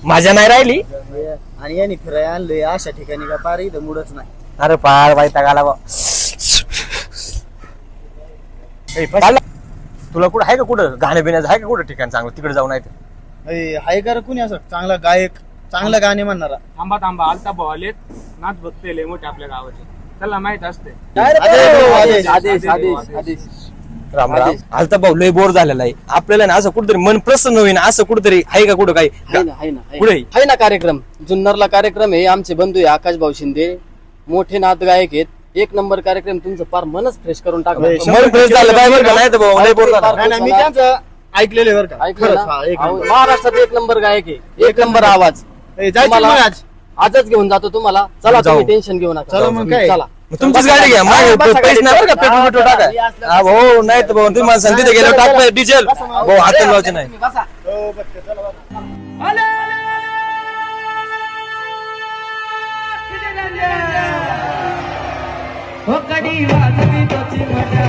माझ्या नाही राहिली. आणि यांनी फिरायला आणलंय अशा ठिकाणी का पार इथं मुडच नाही. अरे पार वैताग आला बा. तुला कुठं आहे का, कुठं गाणे बिण्याचं आहे का, कुठं ठिकाण चांगलं तिकडे जाऊन आहे? हाय का रे कुणी असं चांगला गायक, चांगलं गाणे म्हणणारा? थांबा थांबा, आलता भाऊ आलेत, नाच बघते लय मोठे आपल्या गावाचे, त्याला माहित असते. राम राम. आलता भाऊ लय बोर झालेला आहे आपल्याला ना, असं कुठतरी मन प्रसन्न होईन असं कुठतरी आहे का, कुठं काही कुठे आहे ना कार्यक्रम, जुन्नरला कार्यक्रम आहे. आमचे बंधू आहे आकाश भाऊ शिंदे, मोठे नाद गायक आहेत. एक नंबर कार्यक्रम, तुमचं फार मनच फ्रेश करून टाकलं. मन फ्रेश झालं काय बरं का? नाही तर भाऊ लय बोर झाला. नाही, मी त्यांचं ऐकलेलं बरं का. ऐकलं ना? खरंच, एक नंबर. महाराष्ट्रात एक नंबर गायक आहे, एक नंबर आवाज. जायचं तुम्हाला मग आज. आजच घेऊन जातो तुम्हाला. चला जाऊ. तुम्ही टेन्शन घेऊ नका. चला मग काय? चला. मग तुमचीच गाडी घ्या, माझे पैसे नाही बरं का, पेट्रोल पेट्रोल टाका. हा भाऊ, नाही तर भाऊ तुम्हाला सांगते तिथे गेलो टाक डिझेल भाऊ, हातात लावायचे नाही. बसा. हो, बघते, चला बघा. हो कडी वाजवी त्याची मजा